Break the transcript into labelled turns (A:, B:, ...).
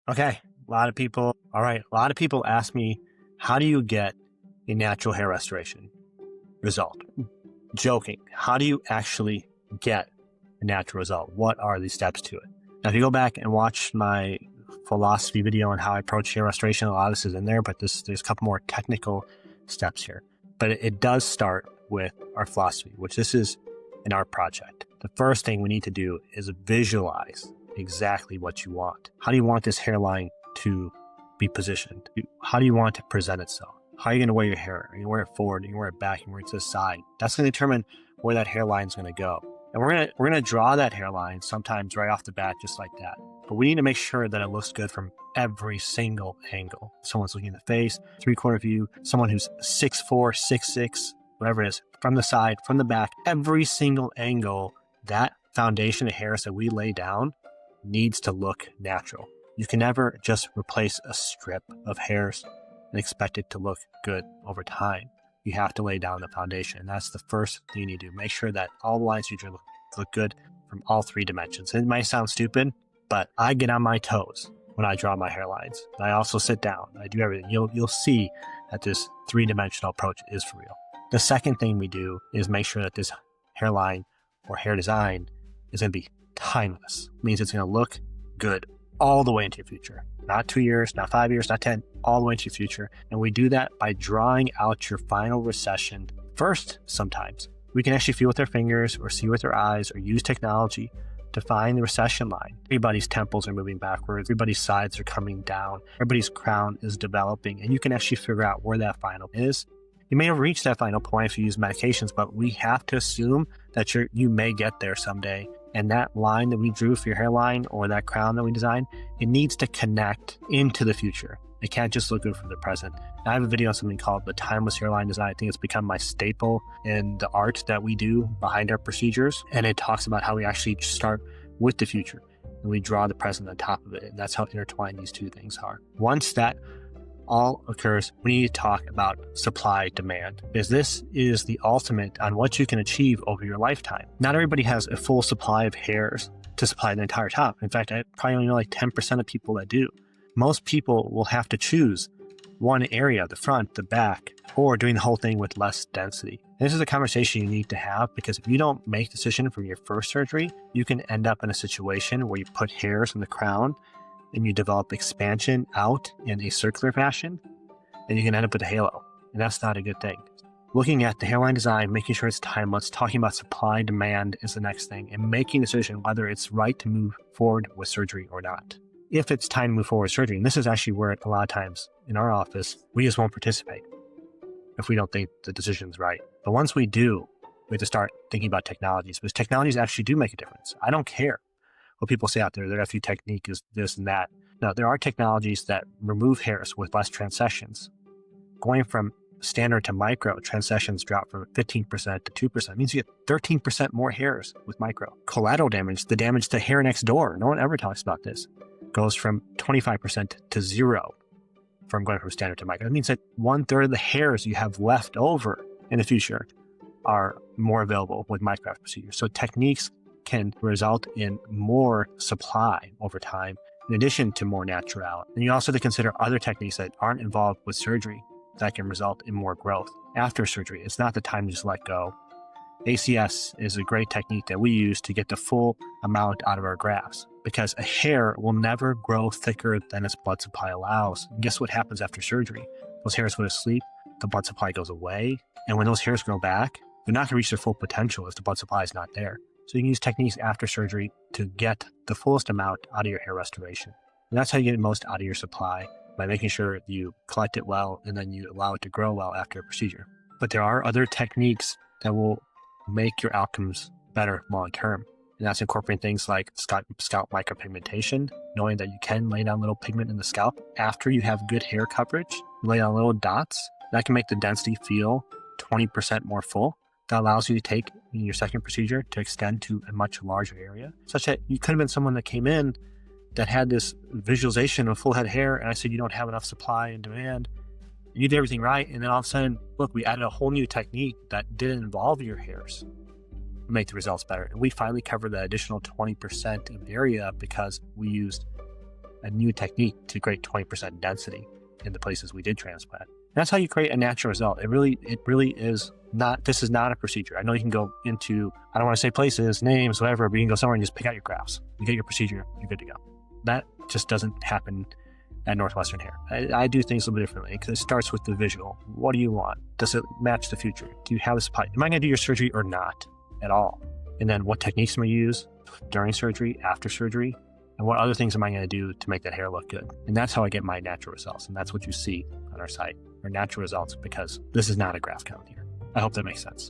A: Okay, all right, a lot of people ask me, how do you get a natural hair restoration result? Joking. How do you actually get a natural result? What are the steps to it? Now, if you go back and watch my philosophy video on how I approach hair restoration, a lot of this is in there, but there's a couple more technical steps here. But it does start with our philosophy, which this is an art project. The first thing we need to do is visualize exactly what you want. How do you want this hairline to be positioned? How do you want it to present itself? How are you going to wear your hair? Are you going to wear it forward? Are you going to wear it back? Are you going to wear it to the side? That's going to determine where that hairline is going to go. And we're going to draw that hairline sometimes right off the bat, just like that. But we need to make sure that it looks good from every single angle. Someone's looking in the face, 3/4 view, someone who's 6'4", 6'6", whatever it is, from the side, from the back, every single angle, that foundation of hairs that we lay down needs to look natural. You can never just replace a strip of hairs and expect it to look good over time. You have to lay down the foundation. And that's the first thing you need to do. Make sure that all the lines you draw look good from all three dimensions. It might sound stupid, but I get on my toes when I draw my hairlines. I also sit down. I do everything. You'll see that this three-dimensional approach is for real. The second thing we do is make sure that this hairline or hair design is going to be timeless. It means it's going to look good all the way into your future. Not 2 years, not 5 years, not 10, all the way into your future. And we do that by drawing out your final recession first sometimes. We can actually feel with our fingers or see with our eyes or use technology to find the recession line. Everybody's temples are moving backwards. Everybody's sides are coming down. Everybody's crown is developing. And you can actually figure out where that final is. You may have reached that final point if you use medications, but we have to assume that you may get there someday. And that line that we drew for your hairline or that crown that we designed, it needs to connect into the future. It can't just look good for the present. And I have a video on something called the timeless hairline design. I think it's become my staple in the art that we do behind our procedures. And it talks about how we actually start with the future and we draw the present on top of it. And that's how intertwined these two things are. Once that all occurs, we need to talk about supply demand, because this is the ultimate on what you can achieve over your lifetime. Not everybody has a full supply of hairs to supply the entire top. In fact, I probably only know like 10% of people that do. Most people will have to choose one area, the front, the back, or doing the whole thing with less density. And this is a conversation you need to have, because if you don't make a decision from your first surgery, you can end up in a situation where you put hairs in the crown and you develop expansion out in a circular fashion, and you can end up with a halo. And that's not a good thing. Looking at the hairline design, making sure it's timeless, talking about supply demand is the next thing, and making a decision whether it's right to move forward with surgery or not. If it's time to move forward with surgery, and this is actually where a lot of times in our office, we just won't participate if we don't think the decision's right. But once we do, we have to start thinking about technologies, because technologies actually do make a difference. I don't care what people say out there. Their FU technique is this and that. No, there are technologies that remove hairs with less transections. Going from standard to micro, transections drop from 15% to 2%. It means you get 13% more hairs with micro. Collateral damage, the damage to hair next door, no one ever talks about this, goes from 25% to 0 from going from standard to micro. That means that 1/3 of the hairs you have left over in the future are more available with micrograft procedures. So techniques can result in more supply over time, in addition to more natural. And you also have to consider other techniques that aren't involved with surgery that can result in more growth after surgery. It's not the time to just let go. ACS is a great technique that we use to get the full amount out of our grafts, because a hair will never grow thicker than its blood supply allows. And guess what happens after surgery? Those hairs go to sleep, the blood supply goes away, and when those hairs grow back, they're not going to reach their full potential if the blood supply is not there. So you can use techniques after surgery to get the fullest amount out of your hair restoration. And that's how you get the most out of your supply, by making sure you collect it well and then you allow it to grow well after a procedure. But there are other techniques that will make your outcomes better long term. And that's incorporating things like scalp micropigmentation, knowing that you can lay down little pigment in the scalp after you have good hair coverage. You lay down little dots. That can make the density feel 20% more full. That allows you to take in your second procedure to extend to a much larger area, such that you could have been someone that came in that had this visualization of full head of hair, and I said you don't have enough supply and demand. You did everything right, and then all of a sudden, look, we added a whole new technique that didn't involve your hairs to make the results better. And we finally covered that additional 20% of area because we used a new technique to create 20% density in the places we did transplant. That's how you create a natural result. It really is not, this is not a procedure. I know you can go into, I don't want to say places, names, whatever, but you can go somewhere and just pick out your grafts. You get your procedure, you're good to go. That just doesn't happen at Northwestern Hair. I do things a little bit differently because it starts with the visual. What do you want? Does it match the future? Do you have this pipe? Am I going to do your surgery or not at all? And then what techniques am I use during surgery, after surgery? And what other things am I going to do to make that hair look good? And that's how I get my natural results. And that's what you see on our site, our natural results, because this is not a graft count here. I hope that makes sense.